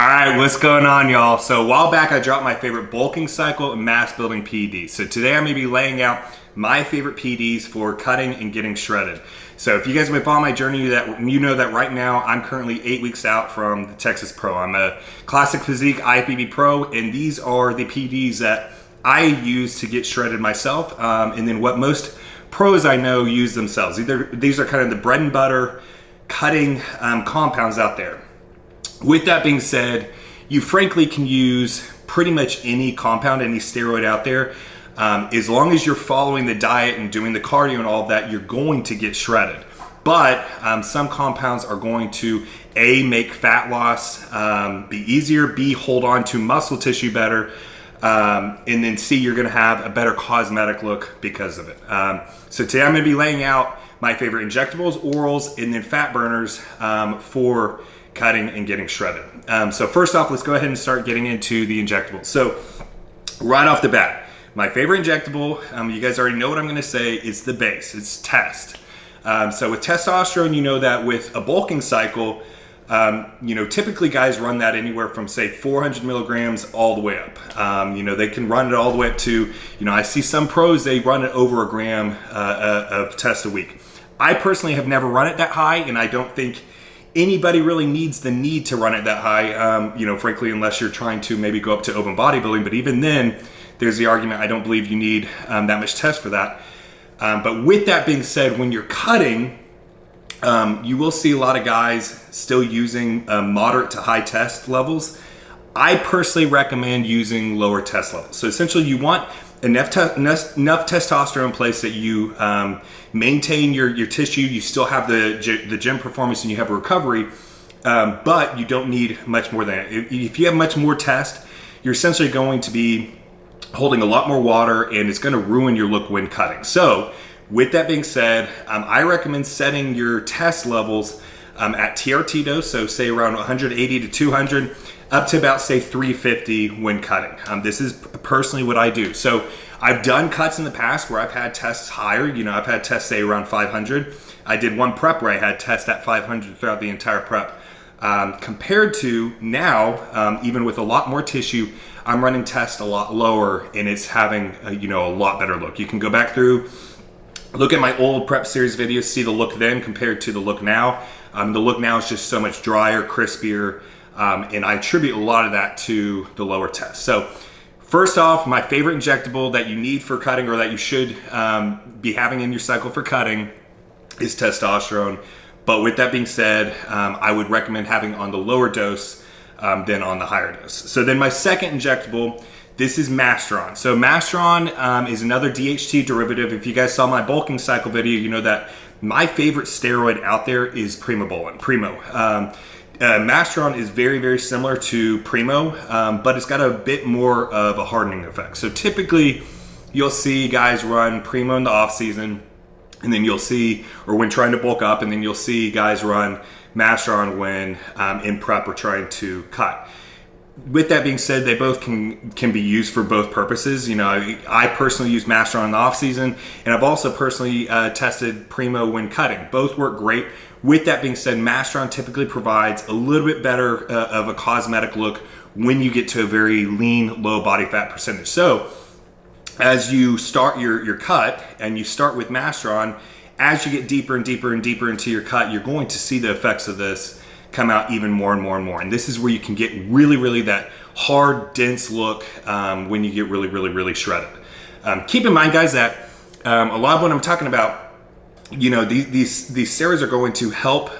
Alright, what's going on, y'all? So a while back I dropped my favorite bulking cycle and mass building PEDs. So today I'm going to be laying out my favorite PEDs for cutting and getting shredded. So if you guys have been following my journey, you know that right now I'm currently 8 weeks out from the Texas Pro. I'm a Classic Physique IFBB Pro, and these are the PEDs that I use to get shredded myself, and then what most pros I know use themselves. These are kind of the bread and butter cutting compounds out there. With that being said, you frankly can use pretty much any compound, any steroid out there. As long as you're following the diet and doing the cardio and all of that, you're going to get shredded. But some compounds are going to A, make fat loss be easier, B, hold on to muscle tissue better, and then C, you're gonna have a better cosmetic look because of it. So today I'm gonna be laying out my favorite injectables, orals, and then fat burners for cutting and getting shredded. So first off, let's go ahead and start getting into the injectables. So right off the bat, my favorite injectable, you guys already know what I'm gonna say, it's the base, it's Test. So with testosterone, you know that with a bulking cycle, typically guys run that anywhere from say 400 milligrams all the way up. They can run it all the way up to, I see some pros, they run it over a gram of Test a week. I personally have never run it that high, and I don't think anybody really needs to run it that high, frankly, unless you're trying to maybe go up to open bodybuilding. But even then, there's the argument, I don't believe you need that much Test for that. But with that being said, when you're cutting, you will see a lot of guys still using moderate to high Test levels. I personally recommend using lower Test levels. So essentially you want enough testosterone in place that you maintain your tissue, you still have the gym performance, and you have a recovery, but you don't need much more than that. If you have much more Test, you're essentially going to be holding a lot more water, and it's going to ruin your look when cutting. So with that being said, I recommend setting your Test levels at TRT dose, so say around 180 to 200, up to about say 350 when cutting. This is personally what I do. So I've done cuts in the past where I've had Tests higher. I've had Tests say around 500. I did one prep where I had Test at 500 throughout the entire prep. Compared to now, even with a lot more tissue, I'm running Test a lot lower, and it's having a lot better look. You can go back through, look at my old prep series videos, see the look then compared to the look now. The look now is just so much drier, crispier, and I attribute a lot of that to the lower Test. So first off, my favorite injectable that you need for cutting, or that you should be having in your cycle for cutting, is testosterone. But with that being said, I would recommend having on the lower dose than on the higher dose. So then my second injectable, this is Masteron. So Masteron is another DHT derivative. If you guys saw my bulking cycle video, you know that my favorite steroid out there is Primo. Masteron is very, very similar to Primo, but it's got a bit more of a hardening effect. So typically you'll see guys run Primo in the off season, and then you'll see, or when trying to bulk up, and then you'll see guys run Masteron when in prep or trying to cut. With that being said, they both can be used for both purposes. I personally use Masteron in the off season, and I've also personally tested Primo when cutting. Both work great. With that being said, Masteron typically provides a little bit better of a cosmetic look when you get to a very lean, low body fat percentage. So as you start your cut and you start with Masteron, as you get deeper and deeper and deeper into your cut, you're going to see the effects of this come out even more and more and more. And this is where you can get really, really that hard, dense look when you get really, really, really shredded. Keep in mind, guys, that a lot of what I'm talking about, these steroids are going to help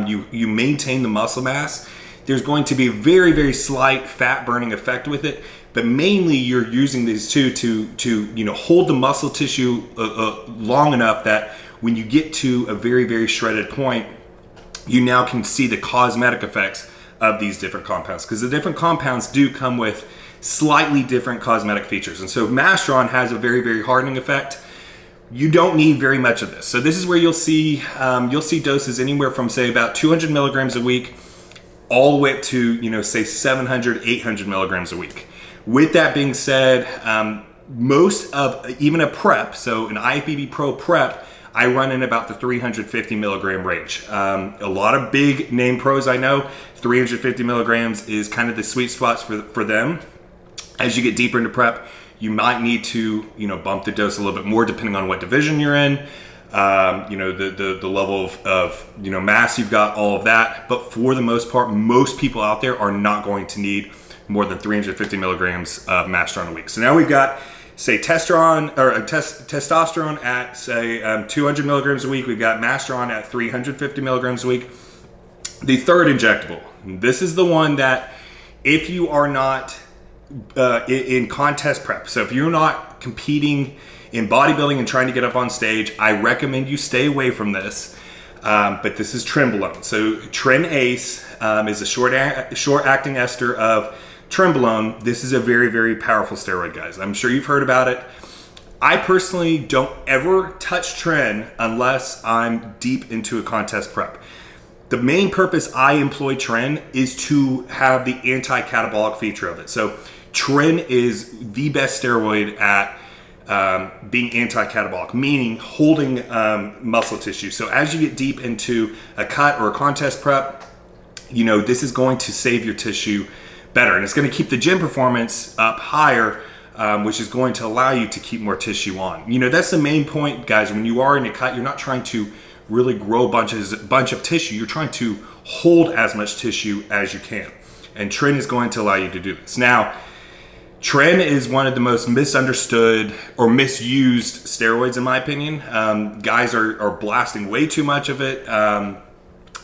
you maintain the muscle mass. There's going to be a very, very slight fat burning effect with it, but mainly you're using these two to hold the muscle tissue long enough that when you get to a very, very shredded point, you now can see the cosmetic effects of these different compounds, because the different compounds do come with slightly different cosmetic features. And so Masteron has a very, very hardening effect. You don't need very much of this. So this is where you'll see doses anywhere from say about 200 milligrams a week all the way up to, say 700, 800 milligrams a week. With that being said, most of even a prep, so an IFBB Pro prep, I run in about the 350 milligram range. A lot of big name pros I know, 350 milligrams is kind of the sweet spots for them. As you get deeper into prep, you might need to, bump the dose a little bit more depending on what division you're in, the level of mass you've got, all of that. But for the most part, most people out there are not going to need more than 350 milligrams of masteron a week. So now we've got, say, testosterone at, say, 200 milligrams a week. We've got masteron at 350 milligrams a week. The third injectable, this is the one that if you are not in contest prep, so if you're not competing in bodybuilding and trying to get up on stage, I recommend you stay away from this. But this is trenbolone. So Tren-Ace is a short-acting ester of trenbolone. This is a very, very powerful steroid, guys. I'm sure you've heard about it. I personally don't ever touch Tren unless I'm deep into a contest prep. The main purpose I employ Tren is to have the anti-catabolic feature of it. So Tren is the best steroid at being anti-catabolic, meaning holding muscle tissue. So as you get deep into a cut or a contest prep, this is going to save your tissue better, and it's going to keep the gym performance up higher, which is going to allow you to keep more tissue on. That's the main point, guys. When you are in a cut, you're not trying to really grow a bunch of tissue. You're trying to hold as much tissue as you can, and Tren is going to allow you to do this. Now, Tren is one of the most misunderstood or misused steroids, in my opinion. Guys are blasting way too much of it.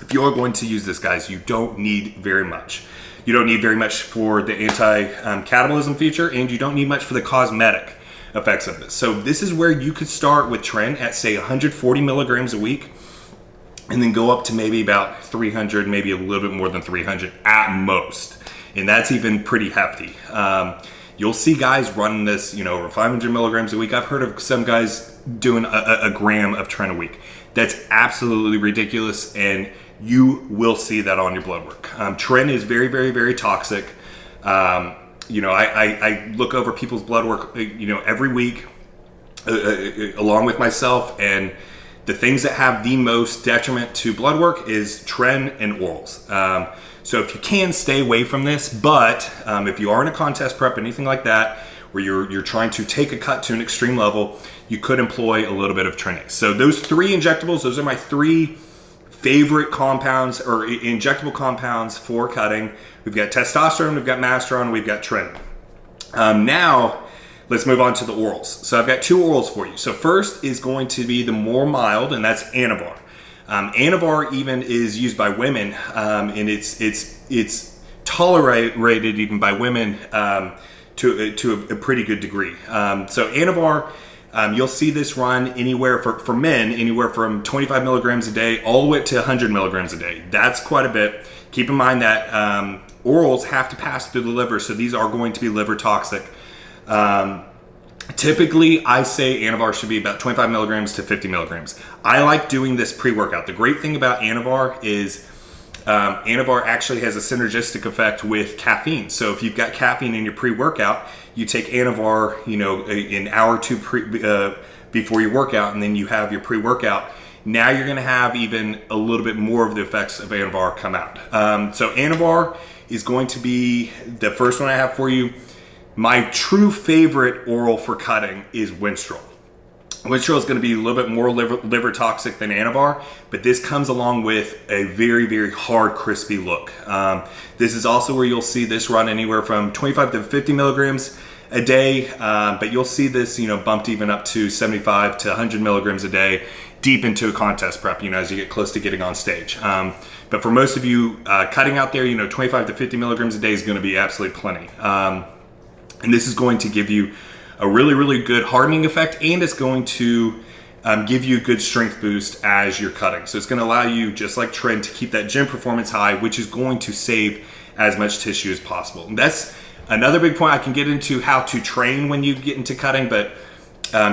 If you're going to use this, guys, you don't need very much. You don't need very much for the anti-catabolism feature, and you don't need much for the cosmetic effects of this. So this is where you could start with Tren at, say, 140 milligrams a week, and then go up to maybe about 300, maybe a little bit more than 300 at most. And that's even pretty hefty. You'll see guys running this, over 500 milligrams a week. I've heard of some guys doing a gram of Tren a week. That's absolutely ridiculous, and you will see that on your blood work. Tren is very, very, very toxic. I look over people's blood work, every week, along with myself, and the things that have the most detriment to blood work is Tren and orals. So if you can, stay away from this, but if you are in a contest prep, anything like that, where you're trying to take a cut to an extreme level, you could employ a little bit of Tren-Ace. So those three injectables, those are my three favorite compounds or injectable compounds for cutting. We've got testosterone, we've got masteron, we've got Tren. Now, let's move on to the orals. So I've got two orals for you. So first is going to be the more mild, and that's Anavar. Anavar even is used by women, and it's tolerated even by women to a pretty good degree. So Anavar, you'll see this run anywhere for men, anywhere from 25 milligrams a day all the way to 100 milligrams a day. That's quite a bit. Keep in mind that orals have to pass through the liver, so these are going to be liver toxic. Typically, I say Anavar should be about 25 milligrams to 50 milligrams. I like doing this pre-workout. The great thing about Anavar is Anavar actually has a synergistic effect with caffeine. So if you've got caffeine in your pre-workout, you take Anavar, an hour or two before your workout, and then you have your pre-workout. Now you're going to have even a little bit more of the effects of Anavar come out. So Anavar is going to be the first one I have for you. My true favorite oral for cutting is Winstrol. Winstrol is going to be a little bit more liver toxic than Anavar, but this comes along with a very, very hard, crispy look. This is also where you'll see this run anywhere from 25 to 50 milligrams a day, but you'll see this, bumped even up to 75 to 100 milligrams a day, deep into a contest prep, as you get close to getting on stage. But for most of you cutting out there, 25 to 50 milligrams a day is going to be absolutely plenty. And this is going to give you a really, really good hardening effect, and it's going to give you a good strength boost as you're cutting. So it's going to allow you, just like Tren, to keep that gym performance high, which is going to save as much tissue as possible. And that's another big point. I can get into how to train when you get into cutting, but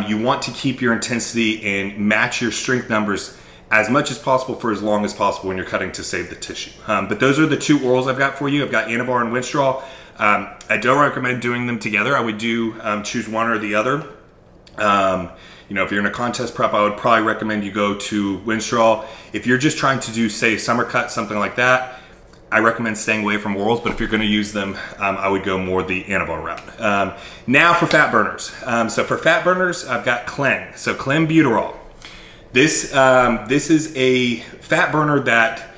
you want to keep your intensity and match your strength numbers as much as possible for as long as possible when you're cutting to save the tissue. But those are the two orals I've got for you. I've got Anavar and Winstrol. I don't recommend doing them together. I would choose one or the other. if you're in a contest prep, I would probably recommend you go to Winstrol. If you're just trying to do, say, summer cut, something like that, I recommend staying away from orals, but if you're going to use them, I would go more the Anavar route. Now for fat burners. So for fat burners, I've got Clen. So clenbuterol. This is a fat burner that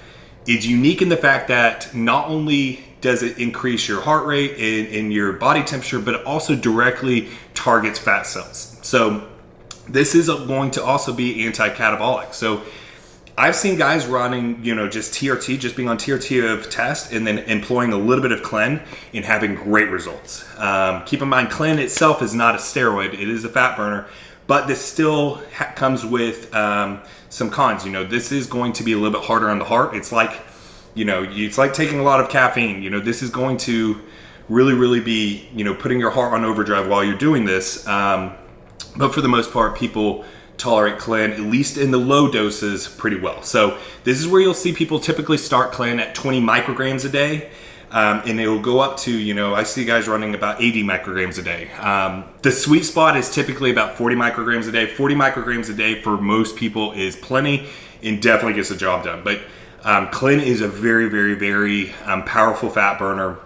is unique in the fact that not only does it increase your heart rate and your body temperature, but it also directly targets fat cells. So this is going to also be anti-catabolic. So I've seen guys running, just TRT, just being on TRT of test and then employing a little bit of Clen and having great results. Keep in mind, Clen itself is not a steroid. It is a fat burner, but this still comes with some cons. This is going to be a little bit harder on the heart. It's like, it's like taking a lot of caffeine. This is going to really be, putting your heart on overdrive while you're doing this. But for the most part, people tolerate Clen, at least in the low doses, pretty well. So this is where you'll see people typically start Clen at 20 micrograms a day. And it will go up to, I see guys running about 80 micrograms a day. The sweet spot is typically about 40 micrograms a day. 40 micrograms a day for most people is plenty and definitely gets the job done. But Clen is a very powerful fat burner,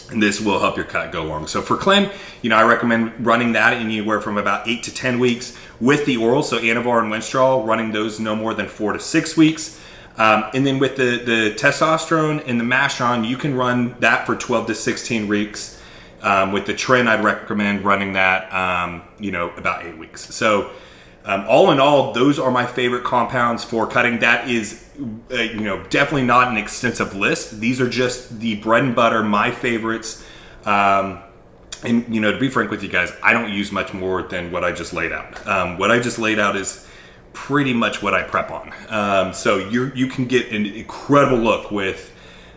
and this will help your cut go long. So for Clen, I recommend running that in anywhere from about 8 to 10 weeks with the oral. So Anavar and Winstrol, running those no more than 4 to 6 weeks. And then with the testosterone and the Mastron, you can run that for 12 to 16 weeks. With the Tren, I'd recommend running that, about 8 weeks. So all in all, those are my favorite compounds for cutting. That is, definitely not an extensive list. These are just the bread and butter, my favorites. And, to be frank with you guys, I don't use much more than what I just laid out. What I just laid out is pretty much what I prep on. So you can get an incredible look with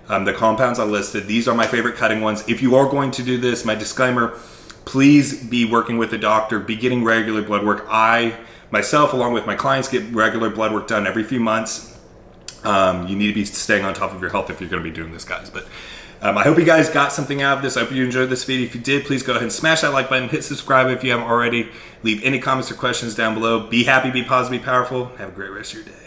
the compounds I listed. These are my favorite cutting ones. If you are going to do this, my disclaimer, please be working with a doctor, be getting regular blood work. I, myself, along with my clients, get regular blood work done every few months. You need to be staying on top of your health if you're going to be doing this, guys. But I hope you guys got something out of this. I hope you enjoyed this video. If you did, please go ahead and smash that like button, hit subscribe if you haven't already. Leave any comments or questions down below. Be happy, be positive, be powerful. Have a great rest of your day.